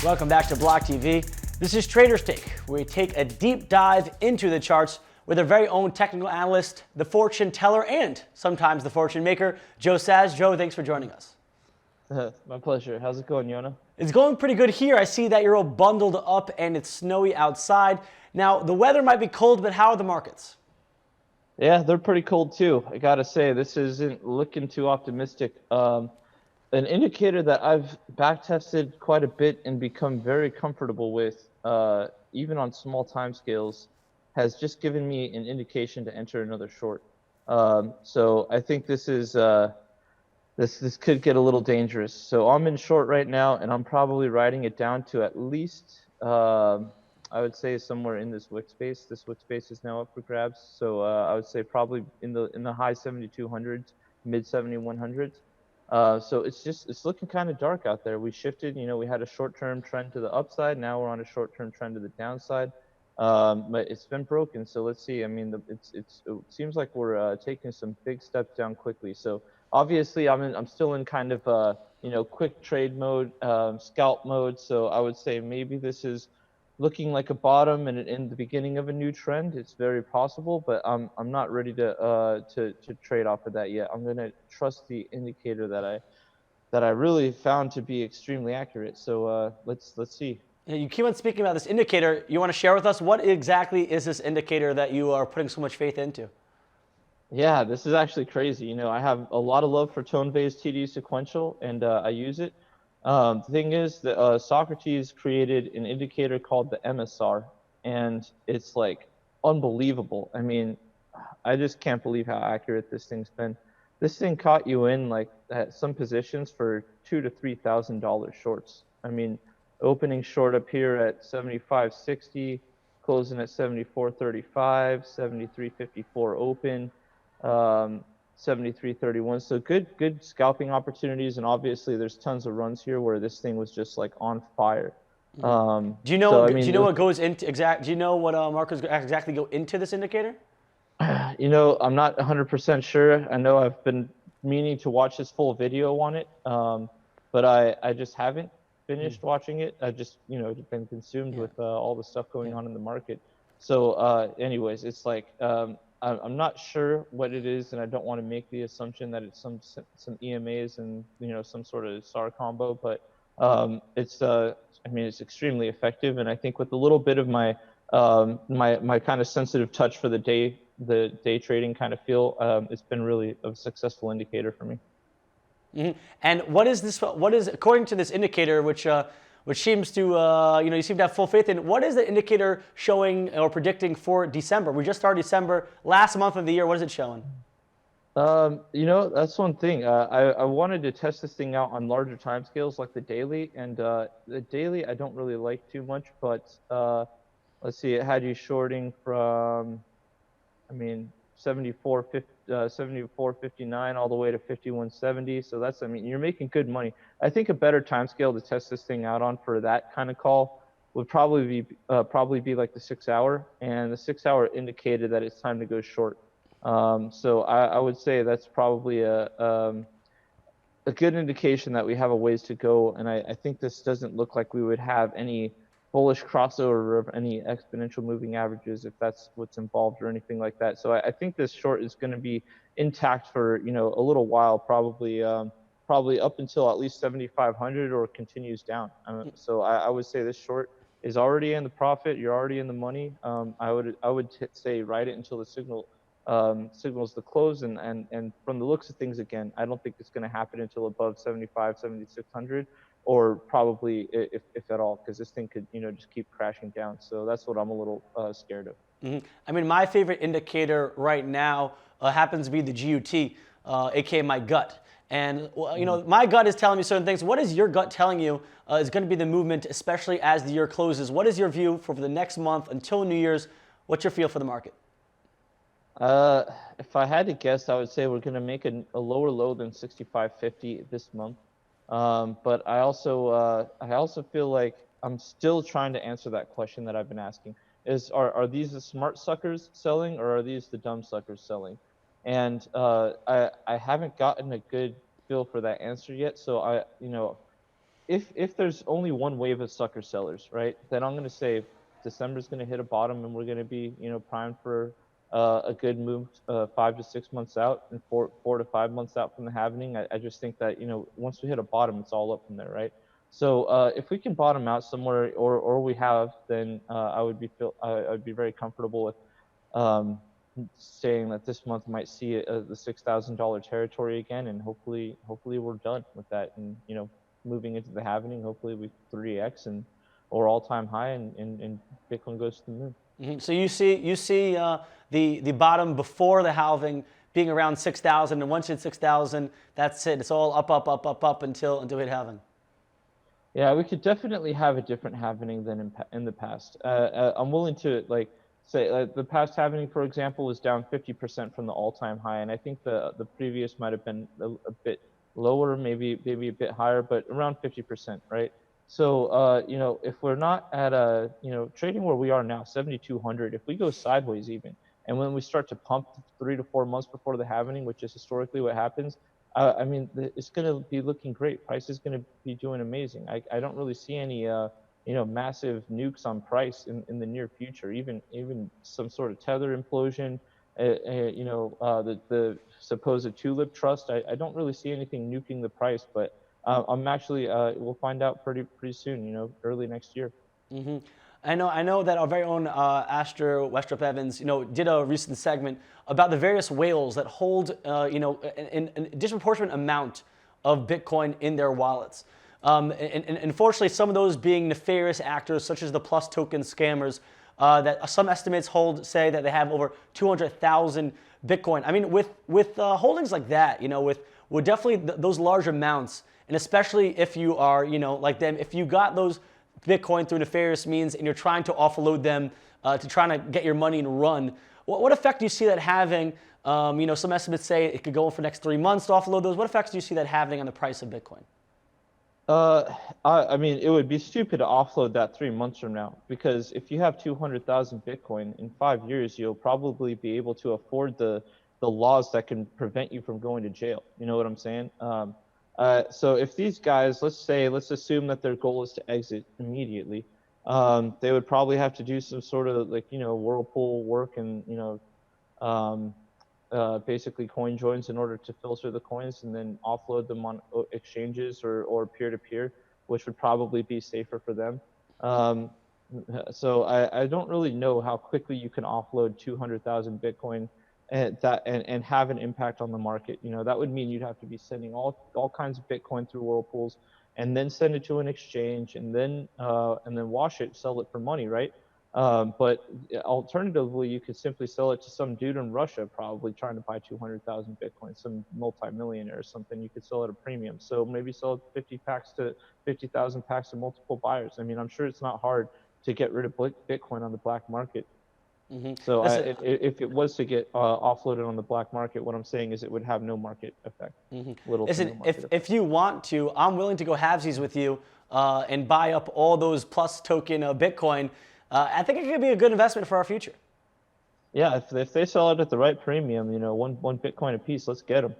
Welcome back to Block TV. This is Trader's Take, where we take a deep dive into the charts with our very own technical analyst, the fortune teller, and sometimes the fortune maker, Joe Saz. Joe, thanks for joining us. My pleasure. How's it going, Yona? It's going pretty good here. I see that you're all bundled up and it's snowy outside. Now, the weather might be cold, but how are the markets? Yeah, they're pretty cold too. I gotta say, this isn't looking too optimistic. An indicator that I've back tested quite a bit and become very comfortable with, even on small time scales, has just given me an indication to enter another short. So I think this is this could get a little dangerous. So I'm in short right now, and I'm probably riding it down to at least I would say somewhere in this wick space. This wick space is now up for grabs. So I would say probably in the high 7200s, mid 7100s. So it's looking kind of dark out there. We shifted, we had a short-term trend to the upside. Now we're on a short-term trend to the downside. But it's been broken. So let's see. I mean, it seems like we're taking some big steps down quickly. So obviously, I'm still in kind of quick trade mode, scalp mode. So I would say maybe this is looking like a bottom and in the beginning of a new trend. It's very possible, but I'm not ready to trade off of that yet. I'm gonna trust the indicator that I really found to be extremely accurate. So let's see. You keep on speaking about this indicator. You want to share with us what exactly is this indicator that you are putting so much faith into? Yeah, this is actually crazy. I have a lot of love for tone-based TD sequential, and I use it. The thing is that Socrates created an indicator called the MSR, and it's like unbelievable. I mean, I just can't believe how accurate this thing's been. This thing caught you in like at some positions for $2,000 to $3,000 shorts. I mean, opening short up here at 75.60, closing at 74.35, 73.54 open. 73.31. So good scalping opportunities, and obviously there's tons of runs here where this thing was just like on fire. Do you know? Do you know what goes into exact? Do you know what markers exactly go into this indicator? I'm not 100% sure. I know I've been meaning to watch this full video on it, but I just haven't finished watching it. I just been consumed with all the stuff going on in the market. So anyways, it's like I'm not sure what it is, and I don't want to make the assumption that it's some EMAs and some sort of SAR combo, but it's extremely effective, and I think with a little bit of my my kind of sensitive touch for the day trading kind of feel, it's been really a successful indicator for me. Mm-hmm. And what is this? What is, according to this indicator, which seems to, you seem to have full faith in, what is the indicator showing or predicting for December? We just started December, last month of the year. What is it showing? That's one thing. I wanted to test this thing out on larger time scales like the daily, and the daily I don't really like too much, but let's see, it had you shorting from, 74.59 all the way to 51.70. So that's, you're making good money. I think a better time scale to test this thing out on for that kind of call would probably be like the 6 hour, and the 6 hour indicated that it's time to go short. So I would say that's probably a good indication that we have a ways to go, and I think this doesn't look like we would have any bullish crossover of any exponential moving averages if that's what's involved or anything like that. So I think this short is going to be intact for a little while, probably up until at least 7,500 or continues down. So I would say this short is already in the profit. You're already in the money. I would say ride it until the signals the close, and from the looks of things, again, I don't think it's going to happen until above 7,600. Or probably if at all, because this thing could just keep crashing down. So that's what I'm a little scared of. Mm-hmm. My favorite indicator right now happens to be the GUT, aka my gut. And my gut is telling me certain things. What is your gut telling you is going to be the movement, especially as the year closes? What is your view for the next month until New Year's? What's your feel for the market? If I had to guess, I would say we're going to make a lower low than 65.50 this month. But I also feel like I'm still trying to answer that question that I've been asking: are these the smart suckers selling, or are these the dumb suckers selling? And I haven't gotten a good feel for that answer yet. So if there's only one wave of sucker sellers, right, then I'm going to say December's going to hit a bottom and we're going to be, primed for a good move 5 to 6 months out and 4 to 5 months out from the halving. I just think that, once we hit a bottom, it's all up from there, right? So if we can bottom out somewhere or we have, then I would be very comfortable with saying that this month might see the $6,000 territory again, and hopefully we're done with that, and moving into the halving, hopefully we 3x or all-time high, and Bitcoin goes to the moon. So you see the bottom before the halving being around 6,000, and once you hit 6,000, that's it. It's all up until we hit halving. Yeah, we could definitely have a different halving than in the past. I'm willing to say the past halving, for example, was down 50% from the all-time high, and I think the previous might have been a bit lower, maybe a bit higher, but around 50%, right? So if we're not at trading where we are now, 7,200, if we go sideways even, and when we start to pump 3 to 4 months before the halving, which is historically what happens, I mean, it's going to be looking great. Price is going to be doing amazing. I don't really see any massive nukes on price in the near future. Even some sort of tether implosion, the supposed tulip trust. I don't really see anything nuking the price, but I'm actually we'll find out pretty soon. Early next year. Mm-hmm. I know that our very own Astor Westrup Evans, did a recent segment about the various whales that hold, a disproportionate amount of Bitcoin in their wallets. And unfortunately, some of those being nefarious actors, such as the Plus token scammers, that some estimates say that they have over 200,000 Bitcoin. I mean, with holdings like that, with definitely those large amounts, and especially if you are, like them, if you got those Bitcoin through nefarious means and you're trying to offload them to trying to get your money and run, what effect do you see that having? Some estimates say it could go on for the next 3 months to offload those. What effects do you see that having on the price of Bitcoin? I mean, it would be stupid to offload that 3 months from now, because if you have 200,000 Bitcoin in 5 years, you'll probably be able to afford the laws that can prevent you from going to jail. You know what I'm saying? So if these guys, let's assume that their goal is to exit immediately, they would probably have to do some sort of whirlpool work and basically coin joins in order to filter the coins and then offload them on exchanges or peer-to-peer, which would probably be safer for them. So I don't really know how quickly you can offload 200,000 Bitcoin and have an impact on the market. That would mean you'd have to be sending all kinds of Bitcoin through whirlpools and then send it to an exchange and then wash it, sell it for money, right? But alternatively, you could simply sell it to some dude in Russia, probably trying to buy 200,000 Bitcoin, some multimillionaire or something. You could sell at a premium. So maybe sell 50,000 packs to multiple buyers. I mean, I'm sure it's not hard to get rid of Bitcoin on the black market. Mm-hmm. So if it was to get offloaded on the black market, what I'm saying is it would have no market effect. Mm-hmm. Listen, if you want to, I'm willing to go halvesies with you and buy up all those Plus token Bitcoin. I think it could be a good investment for our future. Yeah, if they sell it at the right premium, one Bitcoin a piece, let's get them.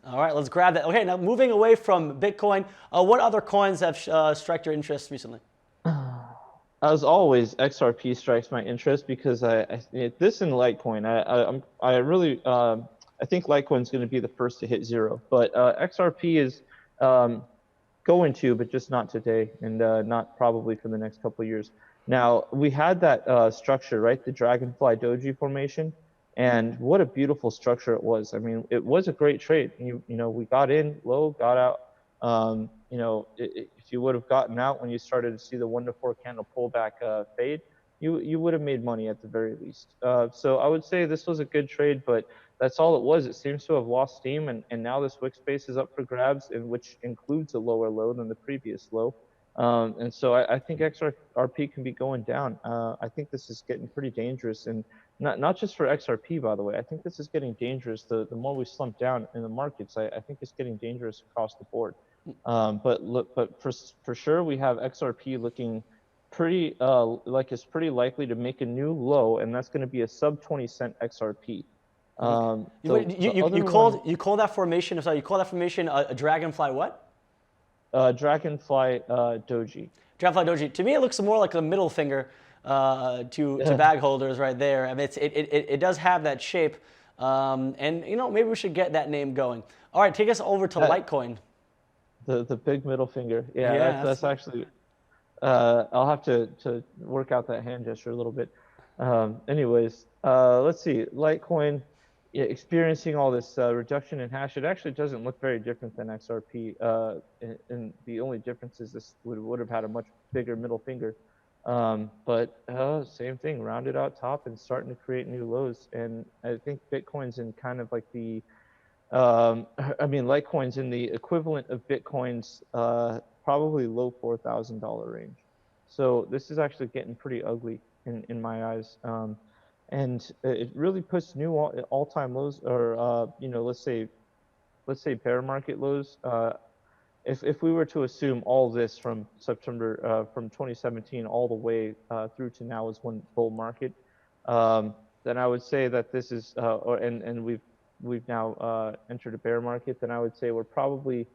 All right, let's grab that. Okay, now moving away from Bitcoin, what other coins have struck your interest recently? As always, XRP strikes my interest because this and Litecoin, I think Litecoin's going to be the first to hit zero, but XRP is going to, but just not today, and not probably for the next couple of years. Now, we had that structure, right, the Dragonfly Doji formation, and what a beautiful structure it was. I mean, it was a great trade. We got in low, got out. If you would have gotten out when you started to see the 1 to 4 candle pullback fade, you would have made money at the very least. So I would say this was a good trade, but that's all it was. It seems to have lost steam, and now this wick space is up for grabs, which includes a lower low than the previous low. And so I think XRP can be going down. I think this is getting pretty dangerous, and not just for XRP, by the way. I think this is getting dangerous. The more we slump down in the markets, I think it's getting dangerous across the board. But for sure, we have XRP looking pretty like it's pretty likely to make a new low, and that's going to be a sub 20-cent XRP. You call that formation? Sorry, you call that formation a Dragonfly what? Dragonfly Doji. Dragonfly Doji. To me, it looks more like a middle finger to bag holders right there. I mean, it does have that shape, and maybe we should get that name going. All right, take us over to Litecoin. The big middle finger. Yeah, Yeah, that's actually. I'll have to work out that hand gesture a little bit. Anyways, let's see. Litecoin, yeah, experiencing all this reduction in hash. It actually doesn't look very different than XRP. And the only difference is this would have had a much bigger middle finger. But same thing, rounded out top and starting to create new lows. And I think Bitcoin's in kind of like the, Litecoin's in the equivalent of Bitcoin's probably low $4,000 range. So this is actually getting pretty ugly in my eyes. And it really puts new all-time lows, or let's say bear market lows. If we were to assume all this from September from 2017 all the way through to now is one bull market, then I would say that this is and we've now entered a bear market. Then I would say we're probably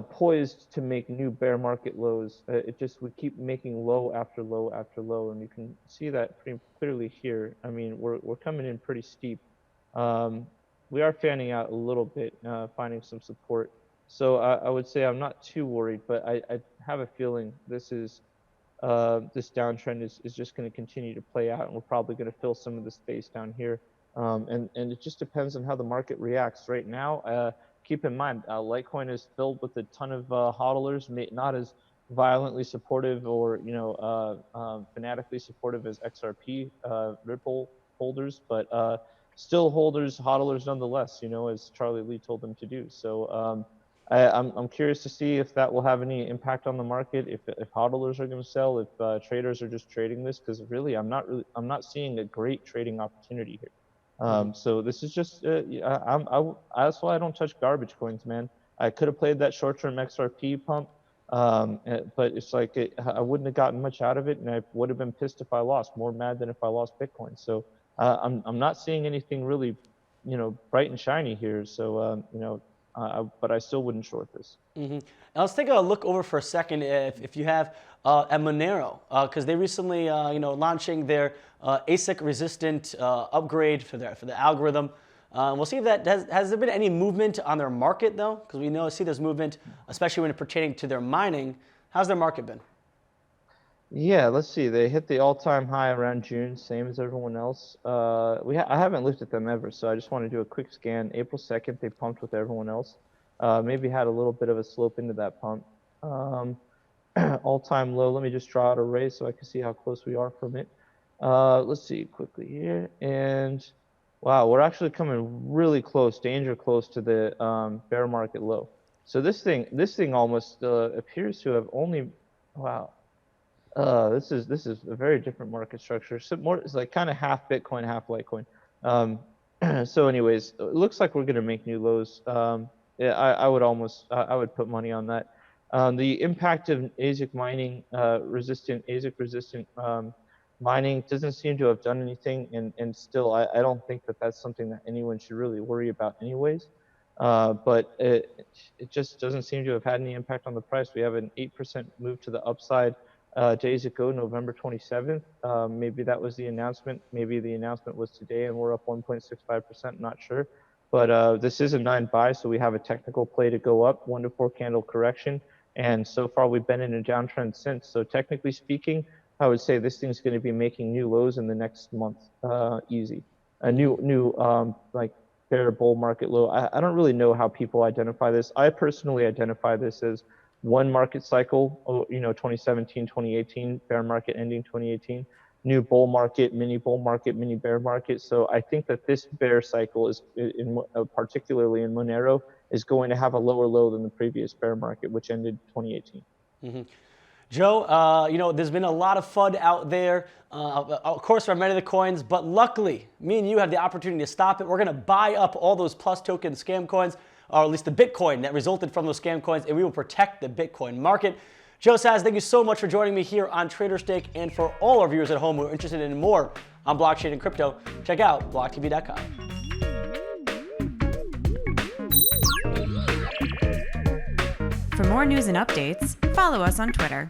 poised to make new bear market lows. We keep making low after low after low, and you can see that pretty clearly here. I mean, we're coming in pretty steep. We are fanning out a little bit, finding some support. So I would say I'm not too worried, but I have a feeling this downtrend is just going to continue to play out, and we're probably going to fill some of the space down here. And it just depends on how the market reacts. Right now, keep in mind, Litecoin is filled with a ton of hodlers, not as violently supportive or fanatically supportive as XRP Ripple holders, but still hodlers nonetheless. As Charlie Lee told them to do. So I'm curious to see if that will have any impact on the market. If hodlers are going to sell, if traders are just trading this, because really I'm not seeing a great trading opportunity here. So this is just, that's why I don't touch garbage coins, man. I could have played that short-term XRP pump, but it's like I wouldn't have gotten much out of it, and I would have been pissed if I lost, more mad than if I lost Bitcoin. So I'm not seeing anything really, bright and shiny here. So but I still wouldn't short this. Mm-hmm. Now let's take a look over for a second if you have at Monero, because they recently launching their ASIC resistant upgrade for the algorithm. We'll see if that has there been any movement on their market though, because we see there's movement, especially when pertaining to their mining. How's their market been? Yeah, let's see. They hit the all-time high around June, same as everyone else. I haven't looked at them ever, so I just want to do a quick scan. April 2nd, they pumped with everyone else. Maybe had a little bit of a slope into that pump. All-time low. Let me just draw out a ray so I can see how close we are from it. Let's see quickly here, and wow, we're actually coming really close, danger close to the bear market low. So this thing almost appears to have only, wow. This is a very different market structure. So it's like kind of half Bitcoin, half Litecoin. So anyways, it looks like we're going to make new lows. Yeah, I would put money on that. The impact of ASIC mining, ASIC resistant mining doesn't seem to have done anything, and still I don't think that that's something that anyone should really worry about anyways. But it just doesn't seem to have had any impact on the price. We have an 8% move to the upside days ago, November 27th. Maybe that was the announcement. Maybe the announcement was today and we're up 1.65%, not sure. But this is a 9 buy, so we have a technical play to go up, 1 to 4 candle correction. And so far we've been in a downtrend since. So technically speaking, I would say this thing's going to be making new lows in the next month, easy. A new like bear bull market low. I don't really know how people identify this. I personally identify this as one market cycle, 2017, 2018, bear market ending 2018, new bull market, mini bear market. So I think that this bear cycle is, particularly in Monero, is going to have a lower low than the previous bear market, which ended 2018. Mm-hmm. Joe, there's been a lot of FUD out there, of course, for many of the coins, but luckily, me and you have the opportunity to stop it. We're going to buy up all those plus token scam coins, or at least the Bitcoin that resulted from those scam coins, and we will protect the Bitcoin market. Joe Saz, thank you so much for joining me here on Trader Stake, and for all our viewers at home who are interested in more on blockchain and crypto, check out blocktv.com. For For more news and updates, follow us on Twitter.